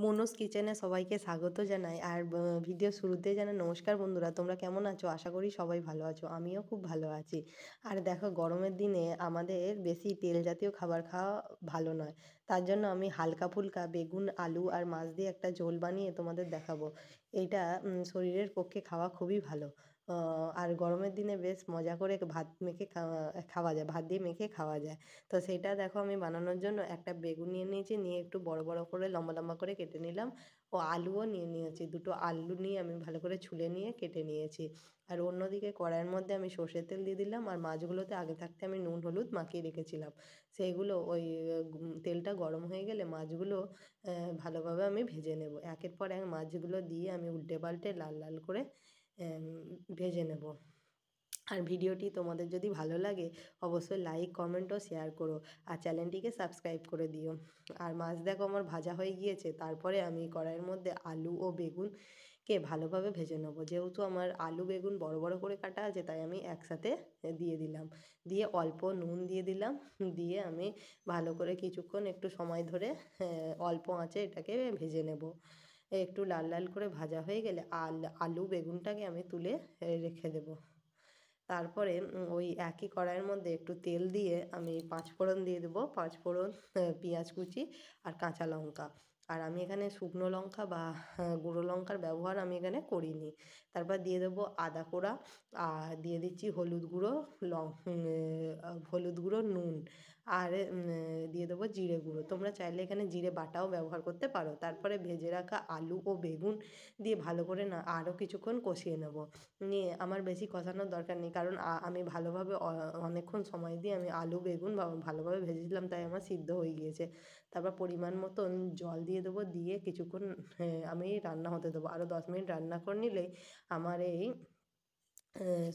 মনুস কিচেনে সবাইকে স্বাগত জানাই। আর ভিডিও শুরুতেই জানাই নমস্কার বন্ধুরা, তোমরা কেমন আছো? আশা করি সবাই ভালো আছো, আমিও খুব ভালো আছি। আর দেখো, গরমের দিনে আমাদের বেশি তেল জাতীয় খাবার খাওয়া ভালো নয়। তার জন্য আমি হালকা ফুলকা বেগুন, আলু আর মাছ দিয়ে একটা ঝোল বানিয়ে তোমাদের দেখাবো। এইটা শরীরের পক্ষে খাওয়া খুবই ভালো। আর গরমের দিনে বেশ মজা করে ভাত মেখে খাওয়া যায়, ভাত দিয়ে মেখে খাওয়া যায়। তো সেটা দেখো, আমি বানানোর জন্য একটা বেগুন নিয়ে নিয়েছি, নিয়ে একটু বড় বড় করে লম্বা লম্বা করে কেটে নিলাম। ও আলুও নিয়ে নিয়েছি, দুটো আলু নিয়ে আমি ভালো করে ছুলে নিয়ে কেটে নিয়েছি। আর অন্যদিকে কড়াইয়ের মধ্যে আমি সর্ষের তেল দিয়ে দিলাম, আর মাছগুলোতে আগে থাকতে আমি নুন হলুদ মাখিয়ে রেখেছিলাম। সেইগুলো ওই তেলটা গরম হয়ে গেলে মাছগুলো ভালোভাবে আমি ভেজে নেব। একের পর এক মাছগুলো দিয়ে আমি উল্টে পাল্টে লাল লাল করে ভেজে নেব। আর ভিডিওটি তোমাদের যদি ভালো লাগে অবশ্যই লাইক, কমেন্ট ও শেয়ার করো। আর চ্যানেলটিকে সাবস্ক্রাইব করে দিও। আর মাছ দেখো আমার ভাজা হয়ে গিয়েছে। তারপরে আমি কড়াইয়ের মধ্যে আলু ও বেগুনকে ভালোভাবে ভেজে নেবো। যেহেতু আমার আলু বেগুন বড় বড় করে কাটা আছে, তাই আমি একসাথে দিয়ে দিলাম। দিয়ে অল্প নুন দিয়ে দিলাম। দিয়ে আমি ভালো করে কিছুক্ষণ একটু সময় ধরে অল্প আঁচে এটাকে ভেজে নেব। একটু লাল লাল করে ভাজা হয়ে গেলে আলু বেগুনটাকে আমি তুলে রেখে দেবো। তারপরে ওই একই কড়াইয়ের মধ্যে একটু তেল দিয়ে আমি পাঁচফোড়ন দিয়ে দেবো। পাঁচফোড়ন, পেঁয়াজ কুচি আর কাঁচা লঙ্কা। আর আমি এখানে শুকনো লঙ্কা বা গুঁড়ো লঙ্কার ব্যবহার আমি এখানে করিনি। তারপর দিয়ে দেবো আদা কোড়া, আর দিয়ে দিচ্ছি হলুদ গুঁড়ো, হলুদ গুঁড়ো, নুন, আর দিয়ে দেবো জিরে গুঁড়ো। তোমরা চাইলে এখানে জিরে বাটাও ব্যবহার করতে পারো। তারপরে ভেজে রাখা আলু ও বেগুন দিয়ে ভালো করে না আরও কিছুক্ষণ কষিয়ে নেব। নিয়ে আমার বেশি কষানোর দরকার নেই, কারণ আমি ভালোভাবে অনেকক্ষণ সময় দিয়ে আমি আলু বেগুন ভালোভাবে ভেজেছিলাম, তাই আমার সিদ্ধ হয়ে গিয়েছে। তারপর পরিমাণ মতন জল দিয়ে দেবো, দিয়ে কিছুক্ষণ আমি রান্না হতে দেবো। আরও 10 মিনিট রান্না করে নিলেই আমার এই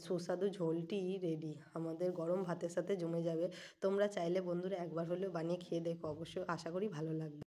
সুস্বাদু ঝোলটি রেডি, আমাদের গরম ভাতের সাথে জমে যাবে। তোমরা চাইলে বন্ধুরা একবার হলেও বানিয়ে খেয়ে দেখো, অবশ্যই আশা করি ভালো লাগবে।